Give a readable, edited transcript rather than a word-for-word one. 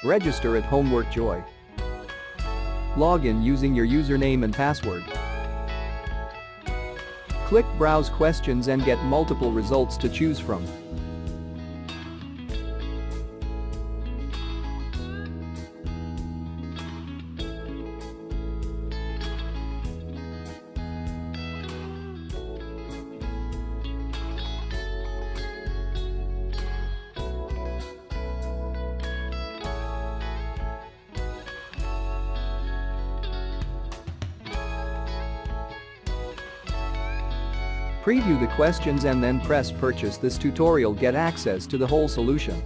Register at Homework Joy. Log in using your username and password. Click Browse Questions and get multiple results to choose from. Preview the questions and then press Purchase. This tutorial get access to the whole solution.